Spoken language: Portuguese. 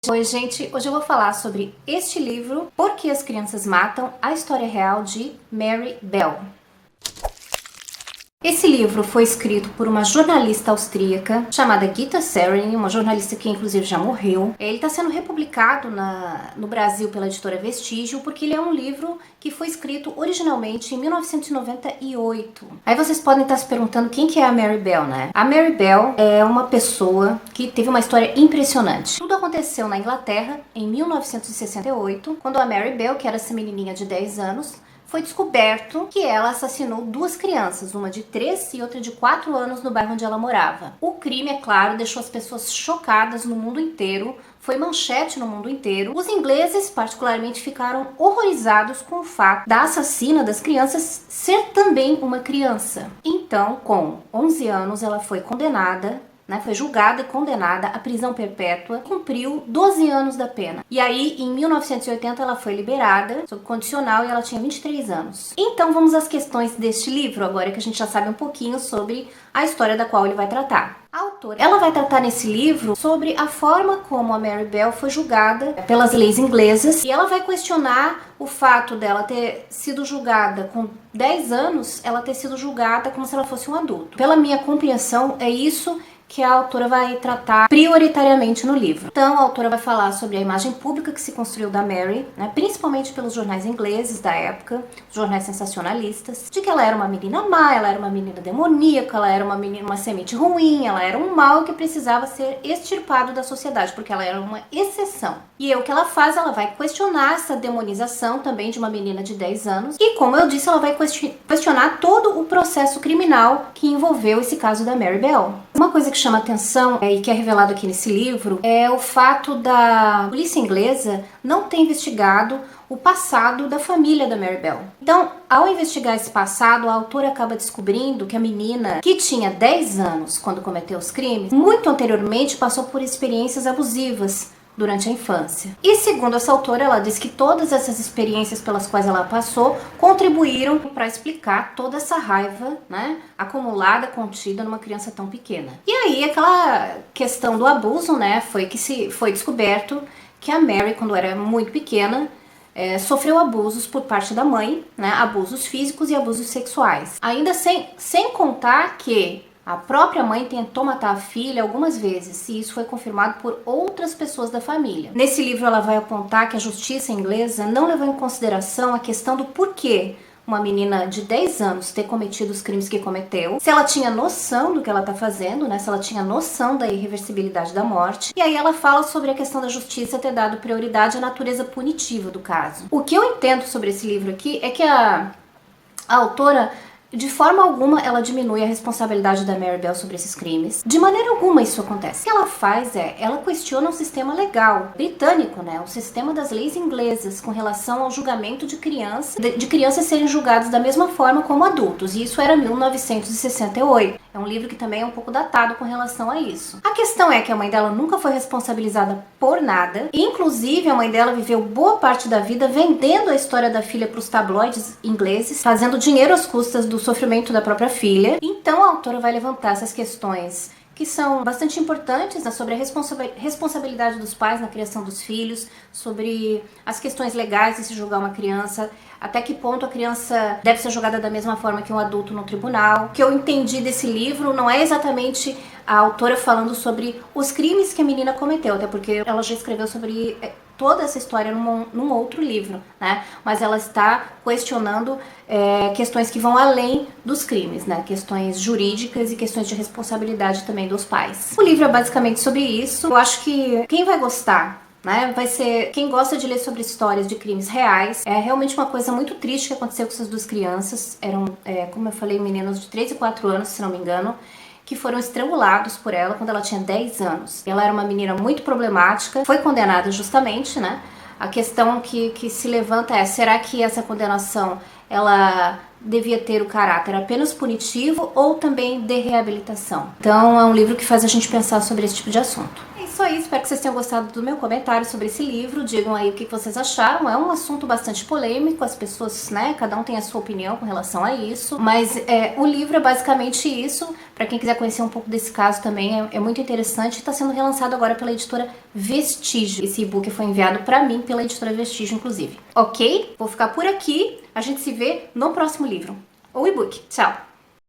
Oi, gente! Hoje eu vou falar sobre este livro, Por que as Crianças Matam? A História Real de Mary Bell. Esse livro foi escrito por uma jornalista austríaca chamada Gitta Sereny, uma jornalista que inclusive já morreu. Ele está sendo republicado no Brasil pela editora Vestígio, porque ele é um livro que foi escrito originalmente em 1998. Aí vocês podem estar se perguntando quem que é a Mary Bell, né? A Mary Bell é uma pessoa que teve uma história impressionante. Tudo aconteceu na Inglaterra em 1968, quando a Mary Bell, que era essa menininha de 10 anos, foi descoberto que ela assassinou duas crianças, uma de 3 e outra de 4 anos, no bairro onde ela morava. O crime, é claro, deixou as pessoas chocadas no mundo inteiro, foi manchete no mundo inteiro. Os ingleses, particularmente, ficaram horrorizados com o fato da assassina das crianças ser também uma criança. Então, com 11 anos, ela foi condenada, foi julgada e condenada à prisão perpétua, cumpriu 12 anos da pena. E aí, em 1980, ela foi liberada, sob condicional, e ela tinha 23 anos. Então, vamos às questões deste livro, agora que a gente já sabe um pouquinho sobre a história da qual ele vai tratar. A autora, ela vai tratar nesse livro sobre a forma como a Mary Bell foi julgada pelas leis inglesas, e ela vai questionar o fato dela ter sido julgada com 10 anos, ela ter sido julgada como se ela fosse um adulto. Pela minha compreensão, é isso que a autora vai tratar prioritariamente no livro. Então, a autora vai falar sobre a imagem pública que se construiu da Mary, principalmente pelos jornais ingleses da época, jornais sensacionalistas, de que ela era uma menina má, ela era uma menina demoníaca, ela era uma menina, uma semente ruim, ela era um mal que precisava ser extirpado da sociedade, porque ela era uma exceção. E o que ela faz, ela vai questionar essa demonização também de uma menina de 10 anos, e como eu disse, ela vai questionar todo o processo criminal que envolveu esse caso da Mary Bell. Uma coisa que chama atenção e que é revelado aqui nesse livro é o fato da polícia inglesa não ter investigado o passado da família da Mary Bell. Então, ao investigar esse passado, a autora acaba descobrindo que a menina, que tinha 10 anos quando cometeu os crimes, muito anteriormente passou por experiências abusivas durante a infância. E segundo essa autora, ela diz que todas essas experiências pelas quais ela passou contribuíram para explicar toda essa raiva, acumulada, contida numa criança tão pequena. E aí aquela questão do abuso, foi descoberto que a Mary, quando era muito pequena, sofreu abusos por parte da mãe, abusos físicos e abusos sexuais. Ainda sem contar que a própria mãe tentou matar a filha algumas vezes, e isso foi confirmado por outras pessoas da família. Nesse livro ela vai apontar que a justiça inglesa não levou em consideração a questão do porquê uma menina de 10 anos ter cometido os crimes que cometeu, se ela tinha noção do que ela está fazendo, se ela tinha noção da irreversibilidade da morte. E aí ela fala sobre a questão da justiça ter dado prioridade à natureza punitiva do caso. O que eu entendo sobre esse livro aqui é que a autora, de forma alguma, ela diminui a responsabilidade da Mary Bell sobre esses crimes. De maneira alguma isso acontece. O que ela faz ela questiona o sistema legal britânico, o sistema das leis inglesas com relação ao julgamento de crianças serem julgadas da mesma forma como adultos. E isso era 1968. É um livro que também é um pouco datado com relação a isso. A questão é que a mãe dela nunca foi responsabilizada por nada. Inclusive, a mãe dela viveu boa parte da vida vendendo a história da filha para os tabloides ingleses, fazendo dinheiro às custas do sofrimento da própria filha. Então, a autora vai levantar essas questões que são bastante importantes, sobre a responsabilidade dos pais na criação dos filhos, sobre as questões legais de se julgar uma criança, até que ponto a criança deve ser julgada da mesma forma que um adulto no tribunal. O que eu entendi desse livro não é exatamente a autora falando sobre os crimes que a menina cometeu, até porque ela já escreveu sobre toda essa história num outro livro, mas ela está questionando questões que vão além dos crimes, questões jurídicas e questões de responsabilidade também dos pais. O livro é basicamente sobre isso. Eu acho que quem vai gostar, vai ser quem gosta de ler sobre histórias de crimes reais. É realmente uma coisa muito triste que aconteceu com essas duas crianças. Eram, como eu falei, meninos de 3 e 4 anos, se não me engano, que foram estrangulados por ela quando ela tinha 10 anos. Ela era uma menina muito problemática, foi condenada justamente, A questão que se levanta é, será que essa condenação, ela devia ter o caráter apenas punitivo ou também de reabilitação? Então é um livro que faz a gente pensar sobre esse tipo de assunto. É isso só isso, espero que vocês tenham gostado do meu comentário sobre esse livro. Digam aí o que vocês acharam. É um assunto bastante polêmico, as pessoas, né, cada um tem a sua opinião com relação a isso. Mas o livro é basicamente isso. Pra quem quiser conhecer um pouco desse caso também, é muito interessante. Está sendo relançado agora pela editora Vestígio. Esse e-book foi enviado pra mim pela editora Vestígio, inclusive. Ok? Vou ficar por aqui. A gente se vê no próximo livro. Ou e-book. Tchau!